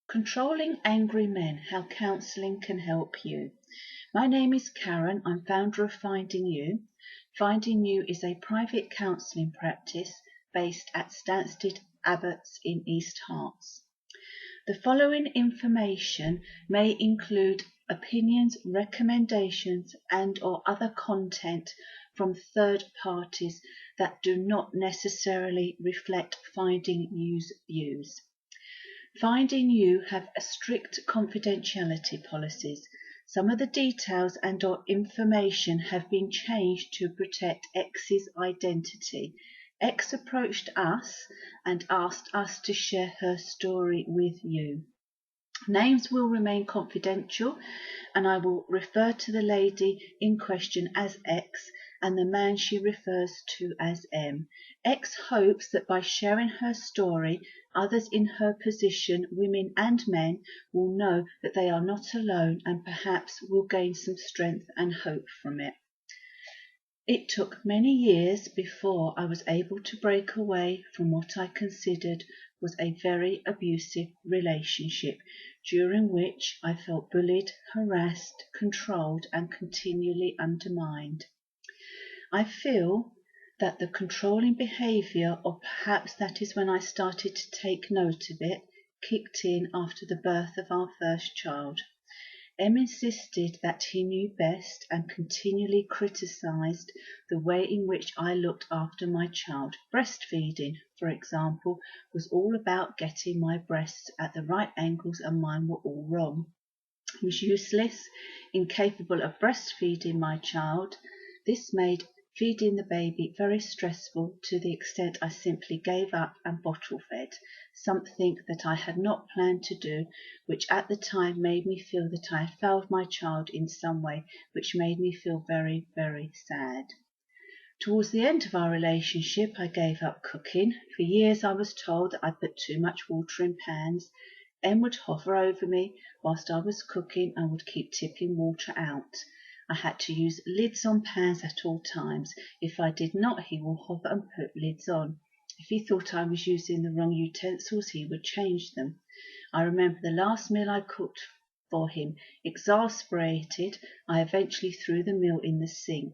Controlling Angry Men, How Counselling Can Help You. My name is Karen. I'm founder of Finding You. Finding You is a private counselling practice based at Stansted Abbots in East Herts. The following information may include opinions, recommendations and/or other content from third parties that do not necessarily reflect Finding You's views. Finding You have a strict confidentiality policies. Some of the details and/or information have been changed to protect X's identity. X approached us and asked us to share her story with you. Names will remain confidential, and I will refer to the lady in question as X and the man she refers to as M. X hopes that by sharing her story, others in her position, women and men, will know that they are not alone and perhaps will gain some strength and hope from it. It took many years before I was able to break away from what I considered was a very abusive relationship, during which I felt bullied, harassed, controlled and continually undermined. I feel that the controlling behaviour, or perhaps that is when I started to take note of it, kicked in after the birth of our first child. M insisted that he knew best and continually criticised the way in which I looked after my child. Breastfeeding, for example, was all about getting my breasts at the right angles and mine were all wrong. He was useless, incapable of breastfeeding my child. This made feeding the baby very stressful to the extent I simply gave up and bottle fed, something that I had not planned to do, which at the time made me feel that I had failed my child in some way, which made me feel very, very sad. Towards the end of our relationship, I gave up cooking. For years I was told that I put too much water in pans. M would hover over me whilst I was cooking and would keep tipping water out. I had to use lids on pans at all times. If I did not, he would hover and put lids on. If he thought I was using the wrong utensils, he would change them. I remember the last meal I cooked for him. Exasperated, I eventually threw the meal in the sink.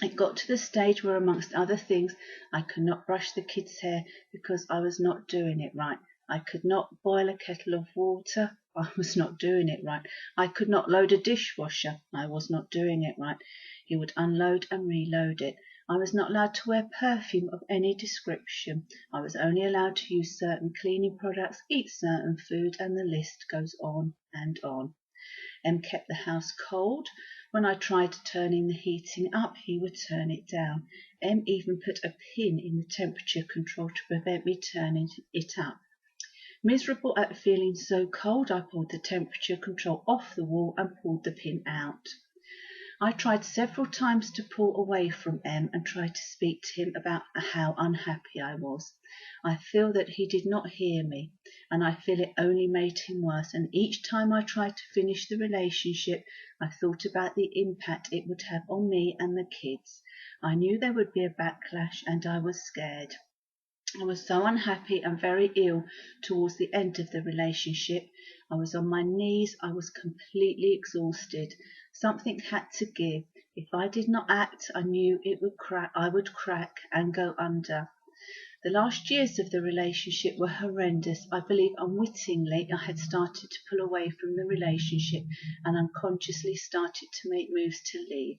It got to the stage where, amongst other things, I could not brush the kids' hair because I was not doing it right. I could not boil a kettle of water. I was not doing it right. I could not load a dishwasher. I was not doing it right. He would unload and reload it. I was not allowed to wear perfume of any description. I was only allowed to use certain cleaning products, eat certain food, and the list goes on and on. M kept the house cold. When I tried turning the heating up, he would turn it down. M even put a pin in the temperature control to prevent me turning it up. Miserable at feeling so cold, I pulled the temperature control off the wall and pulled the pin out. I tried several times to pull away from M and tried to speak to him about how unhappy I was. I feel that he did not hear me, and I feel it only made him worse, and each time I tried to finish the relationship, I thought about the impact it would have on me and the kids. I knew there would be a backlash and I was scared. I was so unhappy and very ill towards the end of the relationship. I was on my knees. I was completely exhausted. Something had to give. If I did not act, I knew it would crack. I would crack and go under. The last years of the relationship were horrendous. I believe unwittingly I had started to pull away from the relationship and unconsciously started to make moves to leave.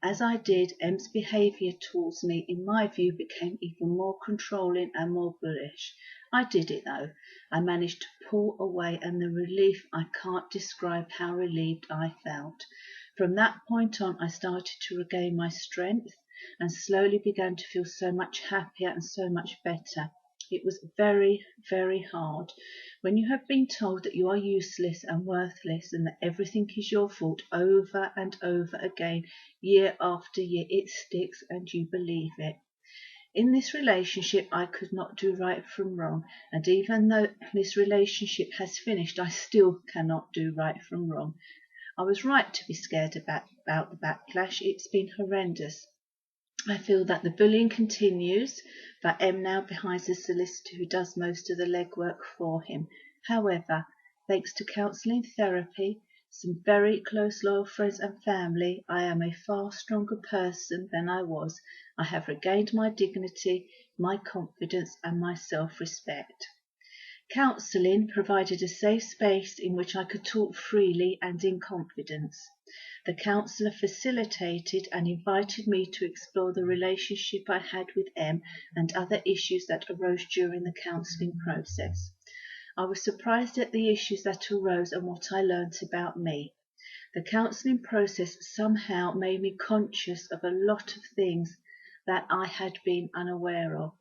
As I did, M's behaviour towards me, in my view, became even more controlling and more bullish. I did it though. I managed to pull away, and the relief, I can't describe how relieved I felt. From that point on, I started to regain my strength and slowly began to feel so much happier and so much better. It was very, very hard. When you have been told that you are useless and worthless and that everything is your fault over and over again, year after year, it sticks and you believe it. In this relationship, I could not do right from wrong, and even though this relationship has finished, I still cannot do right from wrong. I was right to be scared about the backlash. It's been horrendous. I feel that the bullying continues, but M now behind a solicitor who does most of the legwork for him. However, Thanks to counselling, therapy, some very close loyal friends and family, I am a far stronger person than I was. I have regained my dignity, my confidence and my self-respect. Counselling provided a safe space in which I could talk freely and in confidence. The counsellor facilitated and invited me to explore the relationship I had with Em and other issues that arose during the counselling process. I was surprised at the issues that arose and what I learnt about me. The counselling process somehow made me conscious of a lot of things that I had been unaware of.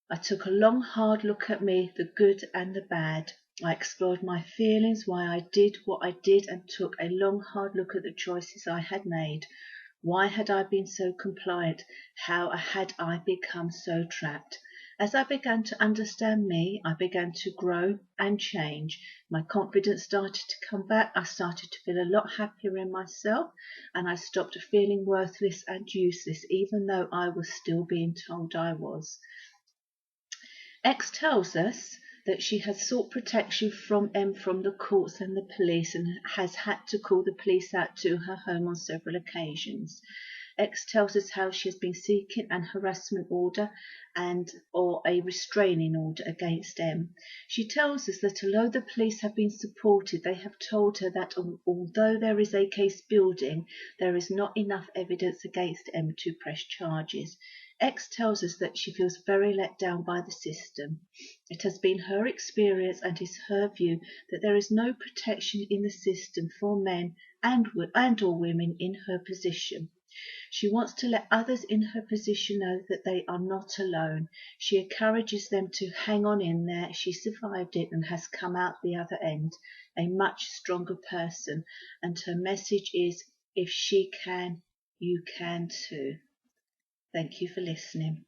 I took a long, hard look at me, the good and the bad. I explored my feelings, why I did what I did, and took a long, hard look at the choices I had made. Why had I been so compliant? How had I become so trapped? As I began to understand me, I began to grow and change. My confidence started to come back. I started to feel a lot happier in myself, and I stopped feeling worthless and useless, even though I was still being told I was. X tells us that she has sought protection from M from the courts and the police and has had to call the police out to her home on several occasions. X tells us how she has been seeking an harassment order or a restraining order against M. She tells us that although the police have been supportive, they have told her that although there is a case building, there is not enough evidence against M to press charges. X tells us that she feels very let down by the system. It has been her experience and is her view that there is no protection in the system for men and or women in her position. She wants to let others in her position know that they are not alone. She encourages them to hang on in there. She survived it and has come out the other end, a much stronger person. And her message is, if she can, you can too. Thank you for listening.